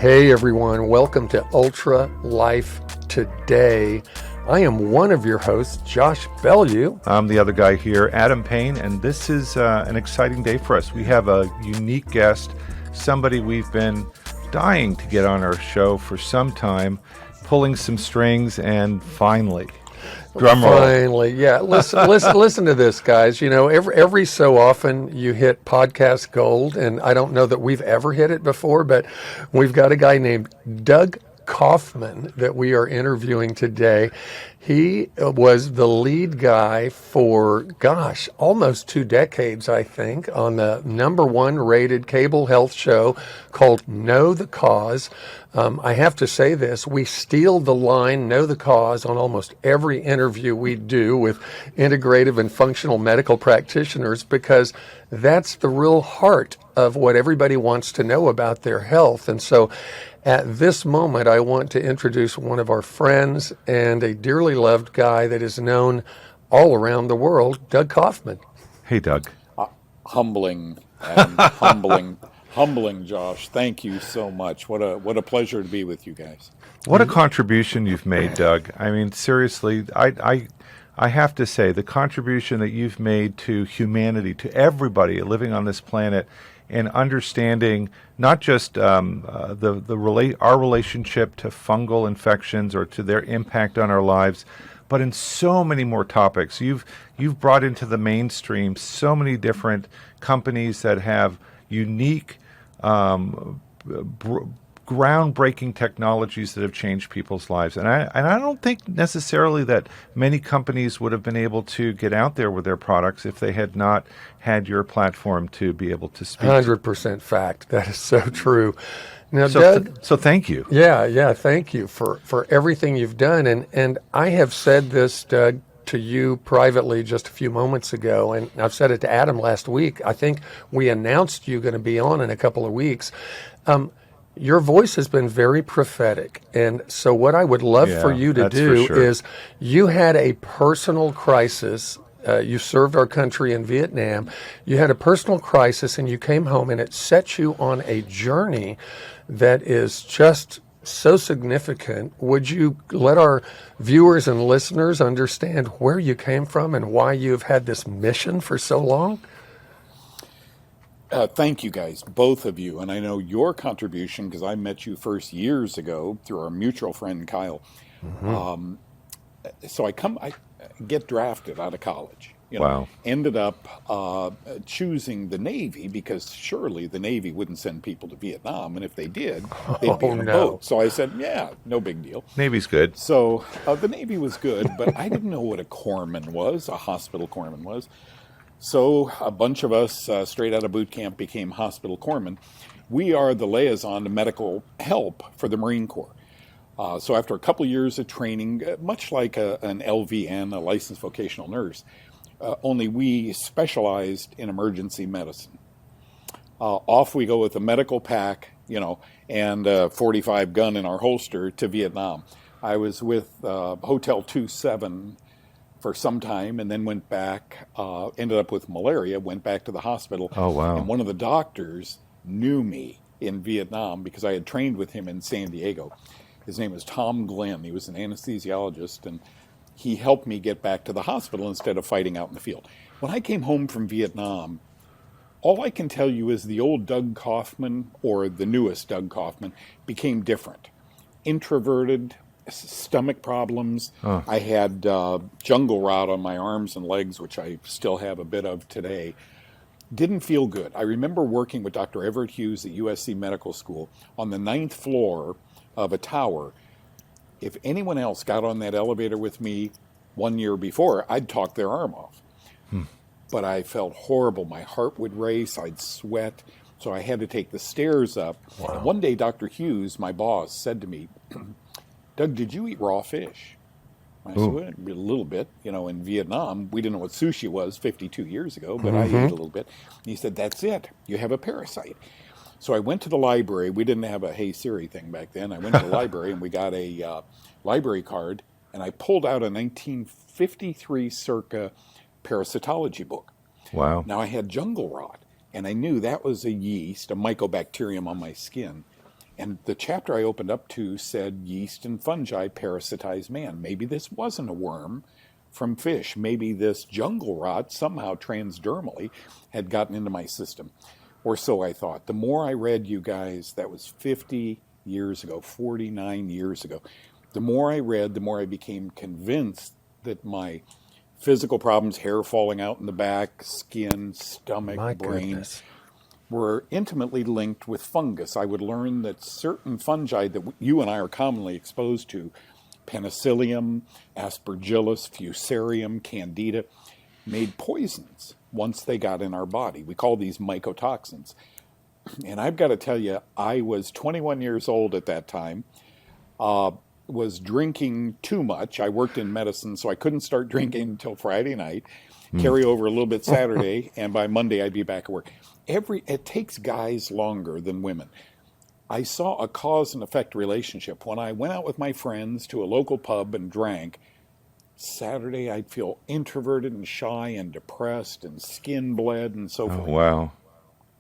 Hey everyone, welcome to Ultra Life Today. I am one of your hosts, Josh Bellew. I'm the other guy here, Adam Payne, and this is an exciting day for us. We have a unique guest, somebody we've been dying to get on our show for some time, pulling some strings, and finally, drum roll. Finally, yeah. Listen to this, guys. You know, every so often you hit podcast gold, and I don't know that we've ever hit it before, but we've got a guy named Doug Kaufman that we are interviewing today. He was the lead guy for, almost 2 decades, I think, on the #1 rated cable health show called Know the Cause. I have to say this, we steal the line, know the cause, on almost every interview we do with integrative and functional medical practitioners, because that's the real heart of what everybody wants to know about their health. And so at this moment, I want to introduce one of our friends and a dearly loved guy that is known all around the world, Doug Kaufman. Hey, Doug. Humbling, Josh. Thank you so much. What a pleasure to be with you guys. What a contribution you've made, Doug. I mean, seriously, I have to say, the contribution that you've made to humanity, to everybody living on this planet, and understanding not just our relationship to fungal infections or to their impact on our lives, but in so many more topics. You've brought into the mainstream so many different companies that have unique, groundbreaking technologies that have changed people's lives. And I don't think necessarily that many companies would have been able to get out there with their products if they had not had your platform to be able to speak. 100% fact. That is so true. Now, Doug, so thank you. Yeah, thank you for everything you've done. And I have said this, Doug, to you privately just a few moments ago, and I've said it to Adam last week. I think we announced you going to be on in a couple of weeks. Your voice has been very prophetic, and so what I would love for you to do is, you had a personal crisis. You served our country in Vietnam. You had a personal crisis, and you came home, and it set you on a journey that is just so significant. Would you let our viewers and listeners understand where you came from and why you've had this mission for so long? Thank you guys, both of you. And I know your contribution because I met you first years ago through our mutual friend, Kyle. Mm-hmm. So I get drafted out of college. Wow. Ended up choosing the Navy because surely the Navy wouldn't send people to Vietnam. And if they did, they'd be on a boat. So I said, yeah, no big deal. Navy's good. So the Navy was good, but I didn't know what a corpsman was, a hospital corpsman was. So a bunch of us straight out of boot camp became hospital corpsmen. We are the liaison to medical help for the Marine Corps. So after a couple of years of training, much like an LVN, a licensed vocational nurse, only we specialized in emergency medicine. Off we go with a medical pack, and a .45 gun in our holster to Vietnam. I was with Hotel 27 for some time, and then went back, ended up with malaria, went back to the hospital. Oh, wow. And one of the doctors knew me in Vietnam because I had trained with him in San Diego. His name was Tom Glenn. He was an anesthesiologist, and he helped me get back to the hospital instead of fighting out in the field. When I came home from Vietnam, all I can tell you is the old Doug Kaufman, or the newest Doug Kaufman, became different. Introverted, stomach problems. I had jungle rot on my arms and legs, which I still have a bit of today. Didn't feel good. I remember working with Dr. Everett Hughes at USC Medical School on the 9th floor of a tower. If anyone else got on that elevator with me 1 year before, I'd talk their arm off. But I felt horrible. My heart would race. I'd sweat. So I had to take the stairs up. Wow. And one day, Dr. Hughes, my boss, said to me, Doug, did you eat raw fish? I said, well, a little bit. In Vietnam, we didn't know what sushi was 52 years ago, but I ate a little bit. And he said, that's it. You have a parasite. So I went to the library. We didn't have a Hey Siri thing back then. I went to the library, and we got a library card, and I pulled out a 1953 circa parasitology book. Wow. Now I had jungle rot, and I knew that was a yeast, a mycobacterium on my skin. And the chapter I opened up to said yeast and fungi parasitize man. Maybe this wasn't a worm from fish. Maybe this jungle rot somehow transdermally had gotten into my system. Or so I thought. The more I read, you guys, that was 50 years ago, 49 years ago. The more I read, the more I became convinced that my physical problems, hair falling out in the back, skin, stomach, My brain, goodness. were intimately linked with fungus. I would learn that certain fungi that you and I are commonly exposed to, Penicillium, Aspergillus, Fusarium, Candida, made poisons once they got in our body. We call these mycotoxins. And I've got to tell you, I was 21 years old at that time, was drinking too much. I worked in medicine, so I couldn't start drinking until Friday night, carry over a little bit Saturday, and by Monday I'd be back at work. It takes guys longer than women. I saw a cause and effect relationship. When I went out with my friends to a local pub and drank, Saturday I'd feel introverted and shy and depressed and skin bled and so forth. Oh, wow.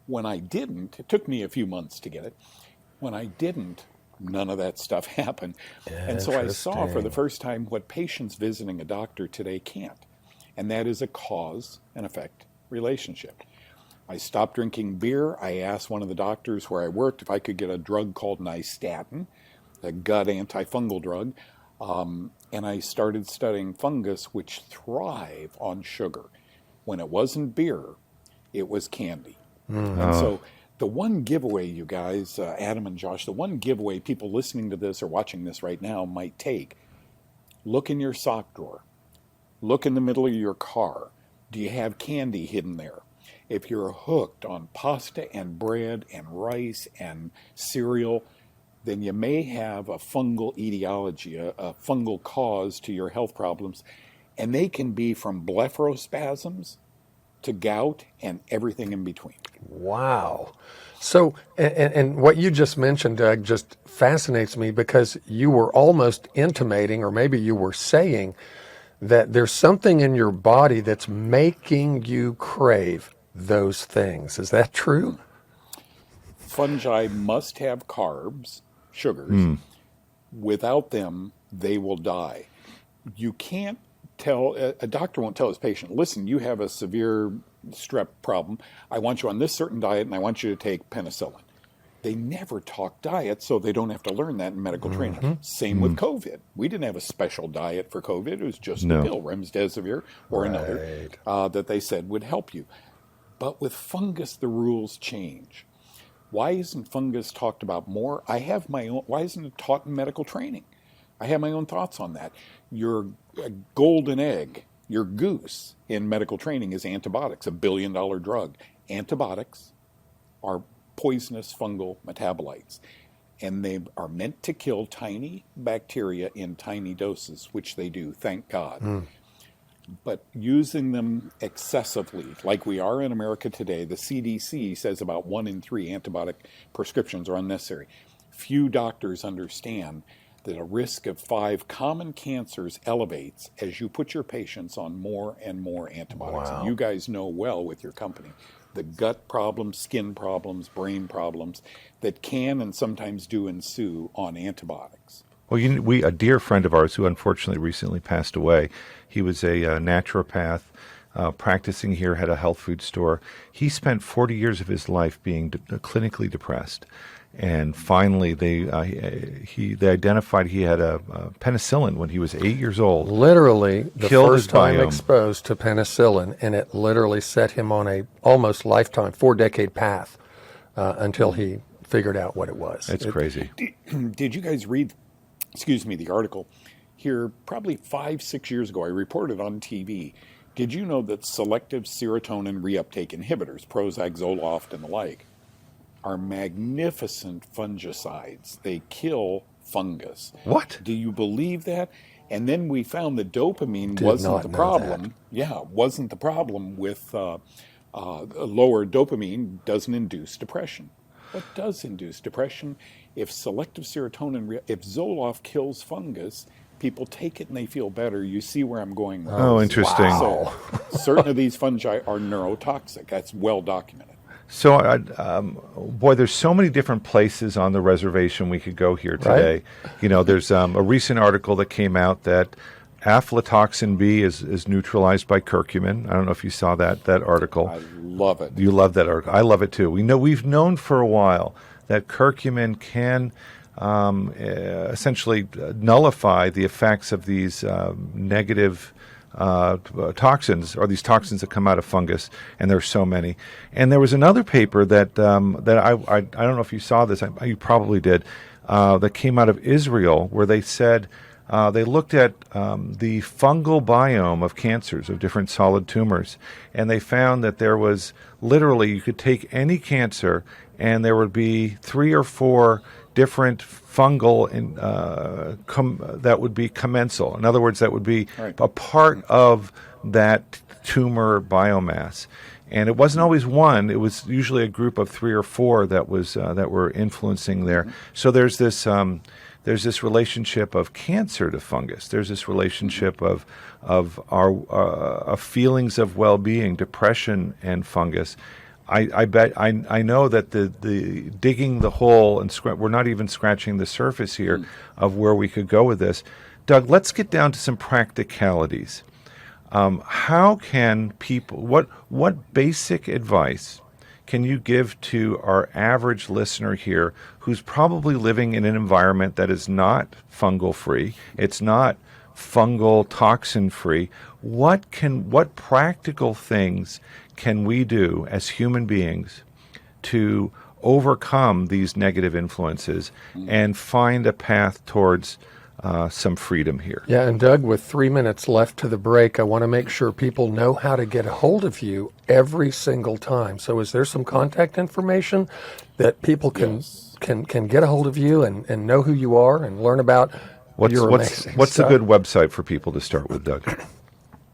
When I didn't, it took me a few months to get it. When I didn't, none of that stuff happened. And so I saw for the first time what patients visiting a doctor today can't. And that is a cause and effect relationship. I stopped drinking beer. I asked one of the doctors where I worked if I could get a drug called nystatin, a gut antifungal drug. And I started studying fungus, which thrive on sugar. When it wasn't beer, it was candy. And so the one giveaway, you guys, Adam and Josh, the one giveaway people listening to this or watching this right now might take, look in your sock drawer. Look in the middle of your car. Do you have candy hidden there? If you're hooked on pasta and bread and rice and cereal, then you may have a fungal etiology, a fungal cause to your health problems. And they can be from blepharospasms to gout and everything in between. Wow. So, and what you just mentioned, Doug, just fascinates me because you were almost intimating, or maybe you were saying, that there's something in your body that's making you crave those things. Is that true? Fungi must have carbs, sugars. Without them, they will die. You can't tell, a doctor won't tell his patient, listen, you have a severe strep problem. I want you on this certain diet and I want you to take penicillin. They never talk diet, so they don't have to learn that in medical training. Same with COVID. We didn't have a special diet for COVID. It was just a pill, remdesivir or another, that they said would help you. But with fungus, the rules change. Why isn't fungus talked about more? I have my own. Why isn't it taught in medical training? I have my own thoughts on that. Your golden egg, your goose in medical training is antibiotics, $1 billion drug. Antibiotics are poisonous fungal metabolites, and they are meant to kill tiny bacteria in tiny doses, which they do, thank God. But using them excessively, like we are in America today, the CDC says about 1 in 3 antibiotic prescriptions are unnecessary. Few doctors understand that a risk of 5 common cancers elevates as you put your patients on more and more antibiotics. Wow. And you guys know well with your company the gut problems, skin problems, brain problems that can and sometimes do ensue on antibiotics. Well, a dear friend of ours who unfortunately recently passed away, he was a naturopath practicing here, had a health food store. He spent 40 years of his life being clinically depressed. And finally, they identified he had a penicillin when he was 8 years old. Literally, the Killed first his time biome. exposed to penicillin, and it literally set him on a almost lifetime, 4-decade path until he figured out what it was. It's crazy. Did you guys read, the article here probably 5-6 years ago? I reported on TV. Did you know that selective serotonin reuptake inhibitors, Prozac, Zoloft, and the like, are magnificent fungicides? They kill fungus. What? Do you believe that? And then we found that dopamine Did wasn't not the know problem. that. Yeah, wasn't the problem with lower dopamine doesn't induce depression. What does induce depression? If selective serotonin, if Zoloft kills fungus, people take it and they feel better. You see where I'm going with Oh, this. interesting. So certain of these fungi are neurotoxic. That's well documented. So, boy, there's so many different places on the reservation we could go here today. Right. There's a recent article that came out that aflatoxin B is neutralized by curcumin. I don't know if you saw that article. I love it. You love that article. I love it too. We've known for a while that curcumin can essentially nullify the effects of these negative toxins, or these toxins that come out of fungus, and there's so many. And there was another paper that I don't know if you saw this. You probably did. That came out of Israel, where they said they looked at the fungal biome of cancers, of different solid tumors, and they found that there was literally, you could take any cancer, and there would be 3 or 4 different fungal that would be commensal. In other words, that would be a part of that tumor biomass. And it wasn't always one; it was usually a group of 3 or 4 that were influencing there. So there's this relationship of cancer to fungus. There's this relationship of our feelings of well-being, depression, and fungus. I know that the digging the hole and we're not even scratching the surface here of where we could go with this. Doug, let's get down to some practicalities. How can people? What basic advice can you give to our average listener here, who's probably living in an environment that is not fungal free? It's not fungal toxin free. What practical things can we do as human beings to overcome these negative influences and find a path towards some freedom here? Yeah, and Doug, with 3 minutes left to the break, I want to make sure people know how to get a hold of you every single time. So is there some contact information that people can get a hold of you and know who you are and learn about your amazing What's stuff? a good website for people to start with, Doug?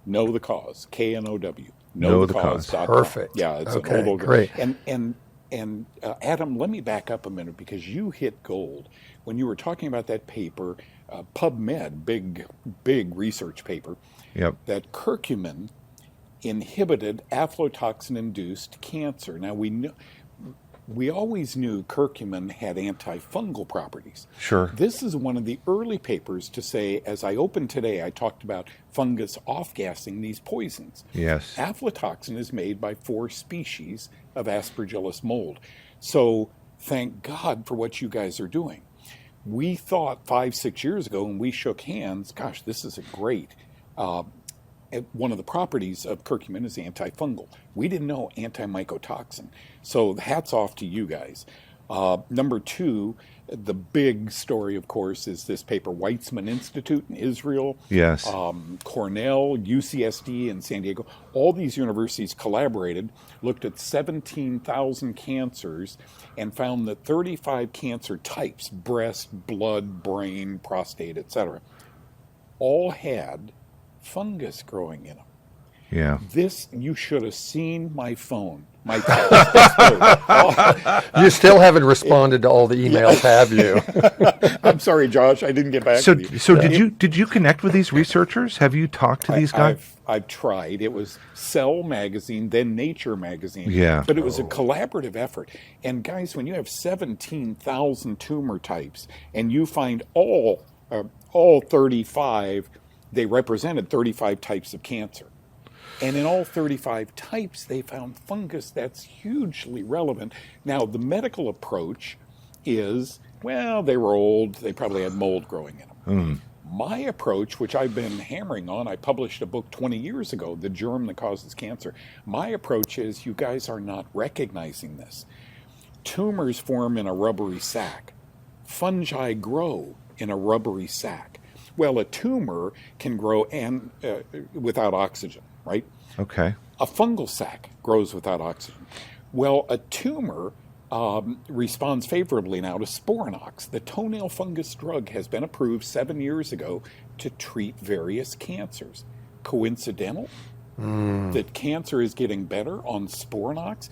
Know the Cause, KNOW. Know the Cause. Perfect. Yeah, it's okay, an old great. And Adam, let me back up a minute, because you hit gold when you were talking about that paper, PubMed, big research paper. Yep. That curcumin inhibited aflatoxin-induced cancer. Now we always knew curcumin had antifungal properties. Sure. This is one of the early papers to say, as I opened today, I talked about fungus off-gassing these poisons. Yes. Aflatoxin is made by 4 species of Aspergillus mold. So thank God for what you guys are doing. We thought 5-6 years ago when we shook hands, gosh, this is a great, one of the properties of curcumin is antifungal. We didn't know antimycotoxin. So hats off to you guys. Number 2, the big story, of course, is this paper, Weizmann Institute in Israel. Yes. Cornell, UCSD in San Diego. All these universities collaborated, looked at 17,000 cancers, and found that 35 cancer types, breast, blood, brain, prostate, etc., all had fungus growing in them. Yeah. This, you should have seen my phone. My text. You still haven't responded to all the emails, have you? I'm sorry, Josh. I didn't get back So to you. did you connect with these researchers? Have you talked to these guys? I've tried. It was Cell magazine, then Nature magazine. Yeah. But it was a collaborative effort. And guys, when you have 17,000 tumor types and you find all 35, they represented 35 types of cancer. And in all 35 types, they found fungus that's hugely relevant. Now, the medical approach is, well, they were old. They probably had mold growing in them. My approach, which I've been hammering on, I published a book 20 years ago, The Germ That Causes Cancer. My approach is, you guys are not recognizing this. Tumors form in a rubbery sac. Fungi grow in a rubbery sac. Well, a tumor can grow without oxygen, right? Okay. A fungal sac grows without oxygen. Well, a tumor responds favorably now to Sporanox. The toenail fungus drug has been approved 7 years ago to treat various cancers. Coincidental that cancer is getting better on Sporanox?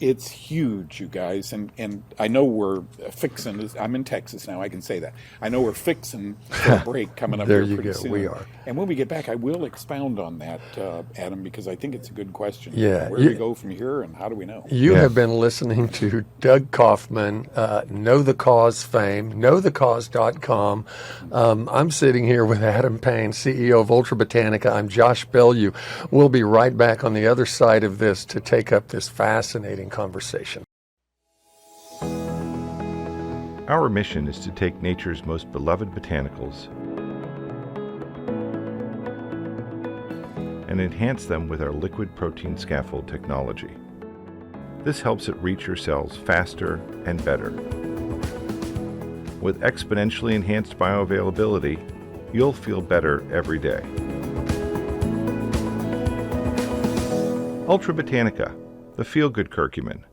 It's huge, you guys, and I know we're fixing. I'm in Texas now. I can say that. I know we're fixing for a break coming up There here you pretty go. soon. We are. And when we get back, I will expound on that, Adam, because I think it's a good question. Yeah, Where do we go from here, and how do we know? You Yeah. have been listening to Doug Kaufman, Know the Cause fame, knowthecause.com. I'm sitting here with Adam Payne, CEO of Ultra Botanica. I'm Josh Bellew. We'll be right back on the other side of this to take up this fascinating conversation. Our mission is to take nature's most beloved botanicals and enhance them with our liquid protein scaffold technology. This helps it reach your cells faster and better. With exponentially enhanced bioavailability, you'll feel better every day. Ultra Botanica, the feel-good curcumin.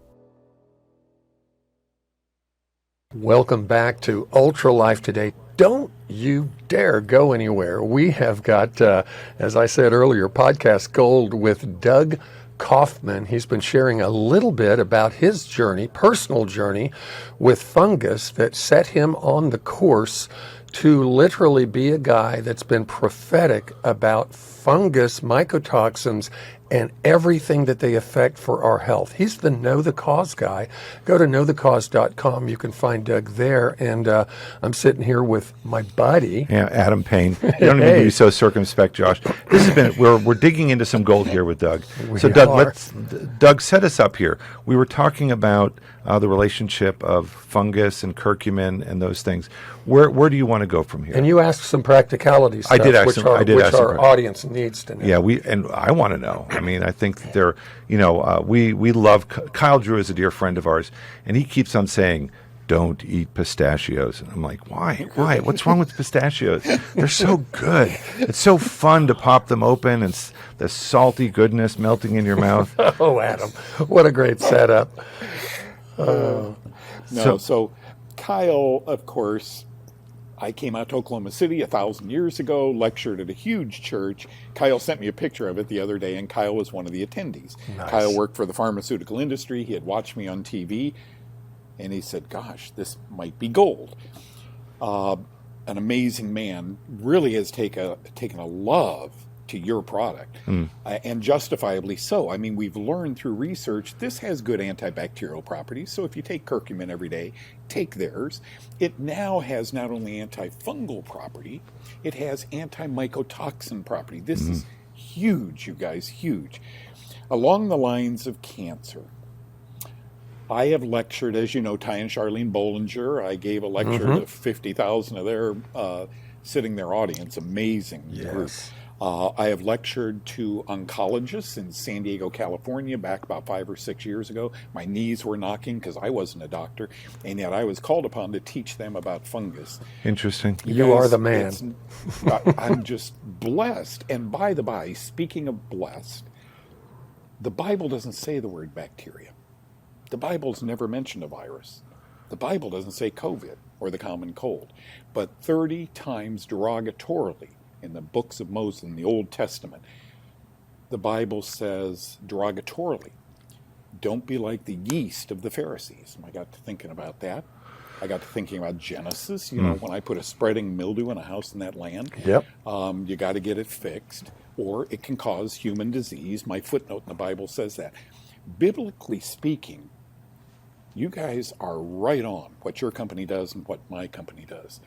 Welcome back to Ultra Life Today. Don't you dare go anywhere. We have got, as I said earlier, podcast gold with Doug Kaufman. He's been sharing a little bit about his journey, personal journey with fungus that set him on the course to literally be a guy that's been prophetic about fungus, mycotoxins, and everything that they affect for our health. He's the Know the Cause guy. Go to knowthecause.com. You can find Doug there. And I'm sitting here with my buddy. Yeah, Adam Payne. You don't need to be so circumspect, Josh. This has been we're digging into some gold here with Doug. So Doug, Doug, set us up here. We were talking about the relationship of fungus and curcumin and those things. Where do you want to go from here? And you asked some practicality stuff, I did ask which some- our, I did which ask some our prac- audience needs to know. Yeah, and I want to know. I mean, I think that they're, we love, Kyle Drew is a dear friend of ours, and he keeps on saying, don't eat pistachios. And I'm like, why? What's wrong with pistachios? They're so good. It's so fun to pop them open and the salty goodness melting in your mouth. Oh, Adam, what a great setup. So Kyle, of course, I came out to Oklahoma City 1,000 years ago, lectured at a huge church. Kyle sent me a picture of it the other day, and Kyle was one of the attendees. Nice. Kyle worked for the pharmaceutical industry. He had watched me on TV, and he said, gosh, this might be gold. An amazing man, really has taken a love to your product, and justifiably so. I mean, we've learned through research this has good antibacterial properties. So if you take curcumin every day, take theirs. It now has not only antifungal property, it has antimycotoxin property. This is huge, you guys, huge. Along the lines of cancer, I have lectured, as you know, Ty and Charlene Bollinger. I gave a lecture to 50,000 of their sitting there audience. Amazing group. I have lectured to oncologists in San Diego, California, back about 5 or 6 years ago. My knees were knocking because I wasn't a doctor, and yet I was called upon to teach them about fungus. Interesting. You are the man. I'm just blessed. And by the by, speaking of blessed, the Bible doesn't say the word bacteria. The Bible's never mentioned a virus. The Bible doesn't say COVID or the common cold, but 30 times derogatorily in the books of Moses in the Old Testament, the Bible says derogatorily, don't be like the yeast of the Pharisees. And I got to thinking about that. I got to thinking about Genesis. You know, when I put a spreading mildew in a house in that land, you got to get it fixed, or it can cause human disease. My footnote in the Bible says that. Biblically speaking, you guys are right on what your company does and what my company does.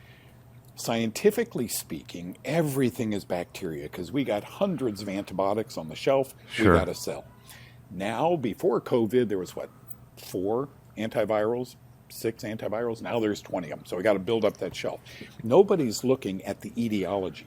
Scientifically speaking, everything is bacteria because we got hundreds of antibiotics on the shelf we got to sell. Now, before COVID, there was 4 antivirals, 6 antivirals. Now there's 20 of them. So we got to build up that shelf. Nobody's looking at the etiology.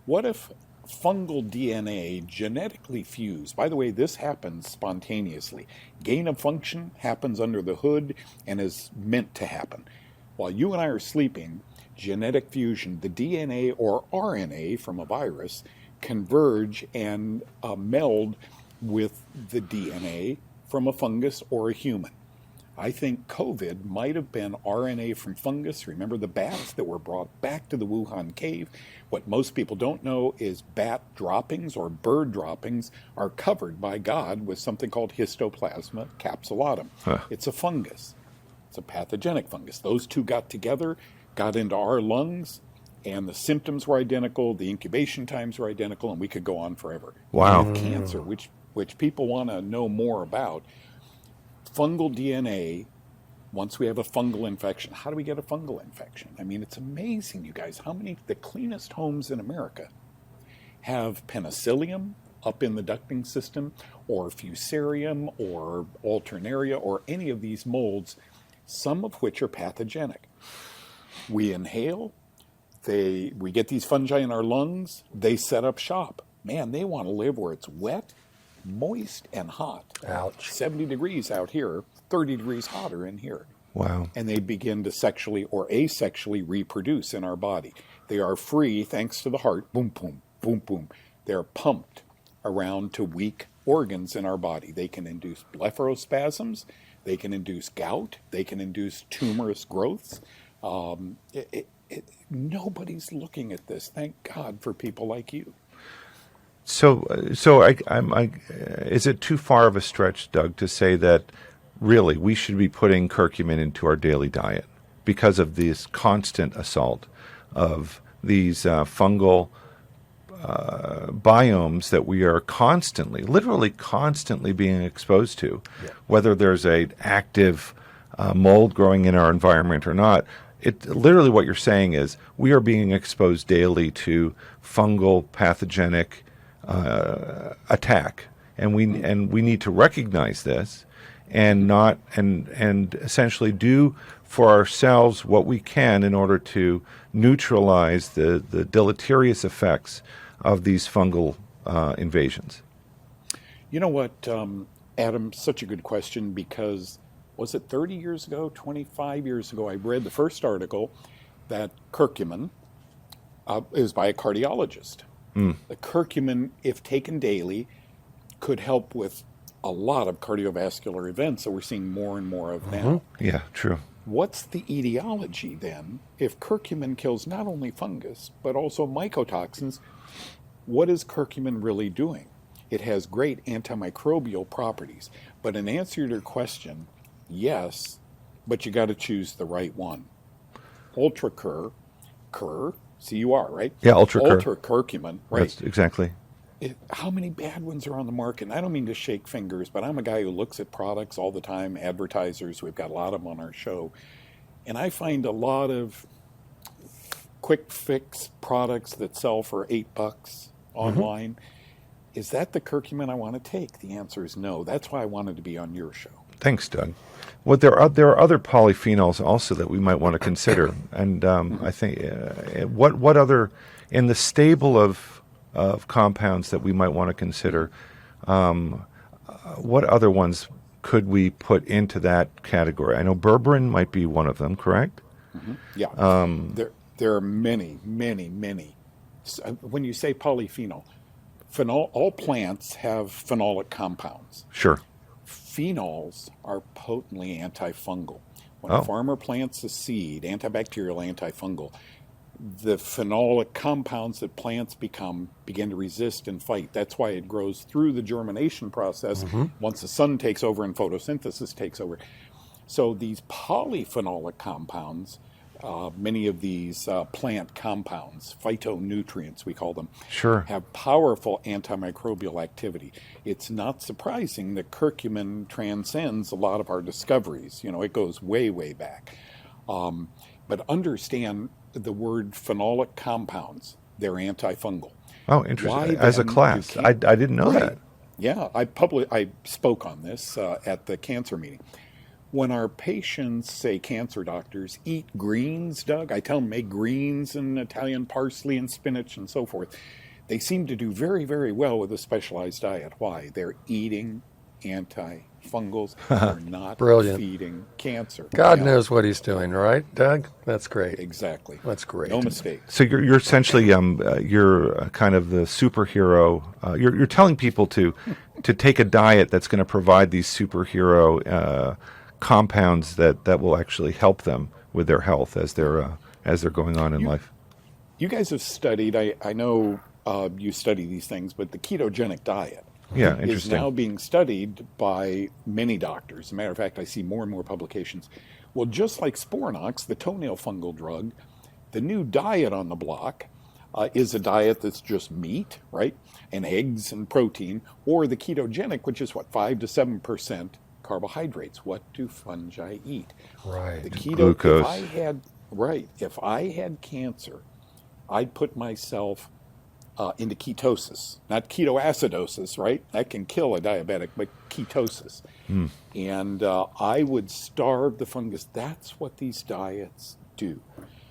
What if fungal DNA genetically fused? By the way, this happens spontaneously. Gain of function happens under the hood and is meant to happen. While you and I are sleeping, genetic fusion, the DNA or RNA from a virus converge and meld with the DNA from a fungus or a human. I think COVID might have been RNA from fungus. Remember the bats that were brought back to the Wuhan cave? What most people don't know is bat droppings or bird droppings are covered by God with something called Histoplasma capsulatum. It's a fungus. It's a pathogenic fungus. Those two got together, got into our lungs, and the symptoms were identical, the incubation times were identical, and we could go on forever. Wow. And cancer, which people want to know more about, fungal DNA, once we have a fungal infection, how do we get a fungal infection? I mean, it's amazing, you guys, how many, the cleanest homes in America have penicillium up in the ducting system, or fusarium, or alternaria, or any of these molds, some of which are pathogenic. We inhale, we get these fungi in our lungs, they set up shop. Man, they want to live where it's wet, moist, and hot. Ouch. 70 degrees out here, 30 degrees hotter in here. Wow. And they begin to sexually or asexually reproduce in our body. They are free thanks to the heart. Boom, boom, boom, boom. They're pumped around to weak organs in our body. They can induce blepharospasms. They can induce gout. They can induce tumorous growths. Nobody's looking at this. Thank God for people like you. So is it too far of a stretch, Doug, to say that really we should be putting curcumin into our daily diet because of this constant assault of these fungal biomes that we are literally constantly being exposed to, whether there's an active mold growing in our environment or not? Literally what you're saying is we are being exposed daily to fungal pathogenic attack, and we need to recognize this and essentially do for ourselves what we can in order to neutralize the deleterious effects of these fungal invasions. You know what, Adam, such a good question, because was it 30 years ago, 25 years ago, I read the first article that curcumin is by a cardiologist. The curcumin, if taken daily, could help with a lot of cardiovascular events that we're seeing more and more of now. Yeah, true. What's the etiology then? If curcumin kills not only fungus, but also mycotoxins, what is curcumin really doing? It has great antimicrobial properties. But in answer to your question, yes, but you got to choose the right one. Ultracur, C-U-R, right? Yeah, Ultracur. Ultracurcumin, right? That's exactly. How many bad ones are on the market? And I don't mean to shake fingers, but I'm a guy who looks at products all the time, advertisers. We've got a lot of them on our show. And I find a lot of quick fix products that sell for $8 online. Is that the curcumin I want to take? The answer is no. That's why I wanted to be on your show. Thanks, Doug. Well, there are other polyphenols also that we might want to consider, and I think what other in the stable of compounds that we might want to consider, what other ones could we put into that category? I know berberine might be one of them, correct? Yeah. There are many, many, many. When you say polyphenol, all plants have phenolic compounds. Sure. Phenols are potently antifungal. When a farmer plants a seed, antibacterial, antifungal, the phenolic compounds that plants begin to resist and fight. That's why it grows through the germination process once the sun takes over and photosynthesis takes over. So these polyphenolic compounds, many of these plant compounds, phytonutrients we call them, have powerful antimicrobial activity. It's not surprising that curcumin transcends a lot of our discoveries. You know, it goes way, way back. But understand the word phenolic compounds, they're antifungal. Oh, interesting. As a class, I didn't know that. Yeah, I spoke on this at the cancer meeting. When our patients, say cancer doctors, eat greens, Doug, I tell them make greens and Italian parsley and spinach and so forth. They seem to do very, very well with a specialized diet. Why? They're eating antifungals. They're not feeding cancer. God knows what he's doing, right, Doug? That's great. Exactly. That's great. No mistakes. So you're essentially you're kind of the superhero. You're telling people to take a diet that's going to provide these superhero compounds that will actually help them with their health as they're going on in life. You guys have studied, I know you study these things, but the ketogenic diet Yeah, is interesting. now being studied by many doctors. As a matter of fact, I see more and more publications. Well, just like Sporanox, the toenail fungal drug, the new diet on the block is a diet that's just meat, right, and eggs and protein, or the ketogenic, which is what, 5 to 7% carbohydrates. What do fungi eat? Right. The keto. Glucose. If I had cancer, I'd put myself into ketosis, not ketoacidosis, right? That can kill a diabetic, but ketosis. And I would starve the fungus. That's what these diets do.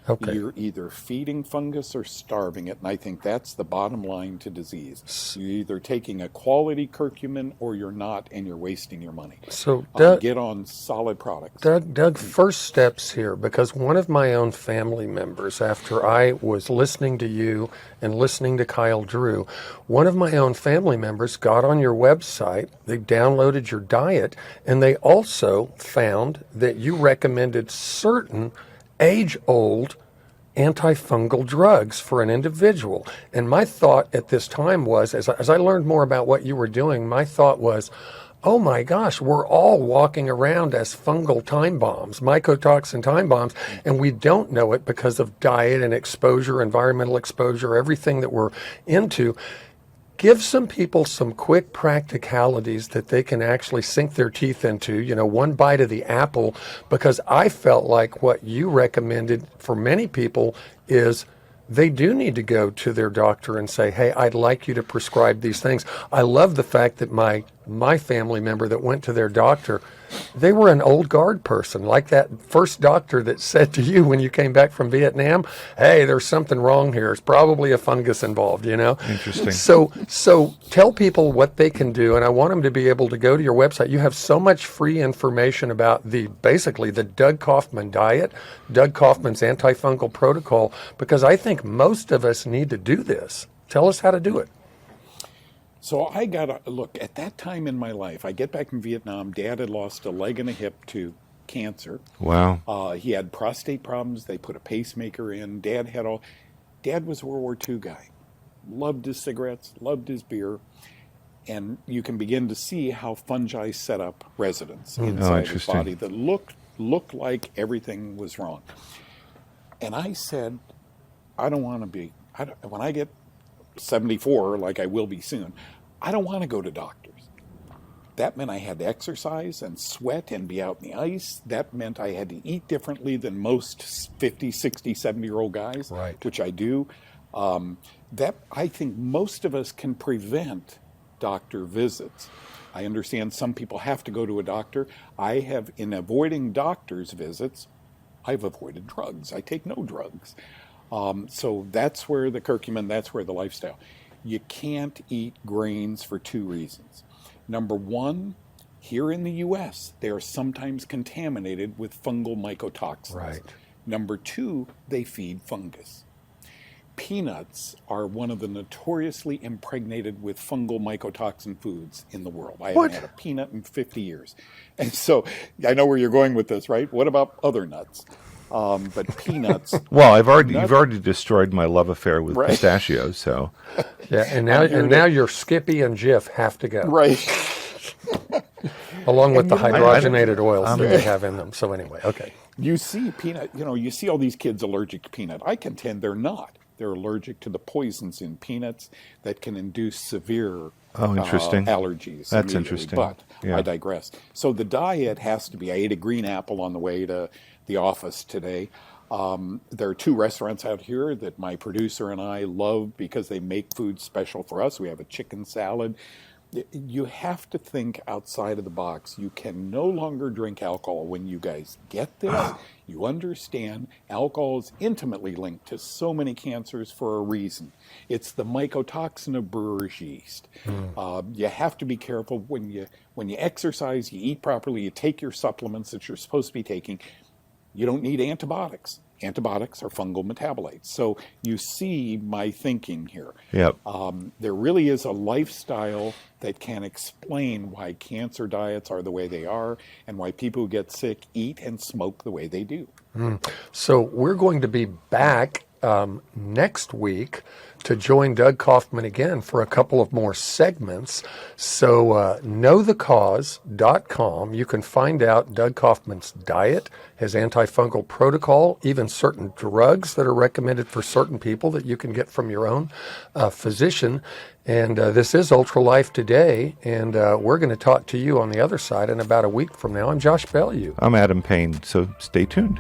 Okay. You're either feeding fungus or starving it, and I think that's the bottom line to disease. You're either taking a quality curcumin or you're not, and you're wasting your money. So, Doug, Get on solid products. Doug, first steps here, because one of my own family members, after I was listening to you and listening to Kyle Drew, one of my own family members got on your website, they downloaded your diet, and they also found that you recommended certain age-old antifungal drugs for an individual. And my thought at this time was, as I learned more about what you were doing, my thought was, oh my gosh, we're all walking around as fungal time bombs, mycotoxin time bombs, and we don't know it because of diet and exposure, environmental exposure, everything that we're into. Give some people some quick practicalities that they can actually sink their teeth into, one bite of the apple, because I felt like what you recommended for many people is they do need to go to their doctor and say, hey, I'd like you to prescribe these things. I love the fact that my family member that went to their doctor, they were an old guard person, like that first doctor that said to you when you came back from Vietnam, hey, there's something wrong here. It's probably a fungus involved, Interesting. So tell people what they can do, and I want them to be able to go to your website. You have so much free information about basically the Doug Kaufman diet, Doug Kaufman's antifungal protocol, because I think most of us need to do this. Tell us how to do it. So I got to look at that time in my life. I get back from Vietnam. Dad had lost a leg and a hip to cancer. Wow. He had prostate problems. They put a pacemaker in. Dad was a World War II guy. Loved his cigarettes, loved his beer. And you can begin to see how fungi set up residence inside his body that looked like everything was wrong. And I said, I don't want to be, when I get 74, like I will be soon, I don't want to go to doctors. That meant I had to exercise and sweat and be out in the ice. That meant I had to eat differently than most 50, 60, 70-year-old guys, right, which I do. That I think most of us can prevent doctor visits. I understand some people have to go to a doctor. I have, in avoiding doctor's visits, I've avoided drugs. I take no drugs. So that's where the curcumin, that's where the lifestyle. You can't eat grains for two reasons. Number one, here in the U.S., they are sometimes contaminated with fungal mycotoxins. Right. Number two, they feed fungus. Peanuts are one of the notoriously impregnated with fungal mycotoxin foods in the world. I haven't had a peanut in 50 years. And so I know where you're going with this, right? What about other nuts? But peanuts. Well, you've already destroyed my love affair with pistachios. So, yeah, and now your Skippy and Jif have to go, right? Along with the hydrogenated oils that they have in them. So anyway, okay. You see peanut. You see all these kids allergic to peanut. I contend they're not. They're allergic to the poisons in peanuts that can induce severe allergies. That's interesting. But I digress. So the diet has to be, I ate a green apple on the way to the office today. There are two restaurants out here that my producer and I love because they make food special for us. We have a chicken salad. You have to think outside of the box. You can no longer drink alcohol. When you guys get this, you understand alcohol is intimately linked to so many cancers for a reason. It's the mycotoxin of brewer's yeast. You have to be careful when you exercise, you eat properly, you take your supplements that you're supposed to be taking. You don't need antibiotics. antibiotics are fungal metabolites. So you see my thinking here. Yep. There really is a lifestyle that can explain why cancer diets are the way they are and why people who get sick eat and smoke the way they do. So we're going to be back next week to join Doug Kaufman again for a couple of more segments. So knowthecause.com. You can find out Doug Kaufman's diet, his antifungal protocol, even certain drugs that are recommended for certain people that you can get from your own physician. And this is Ultra Life Today, and we're going to talk to you on the other side in about a week from now. I'm Josh Bellew. I'm Adam Payne, so stay tuned.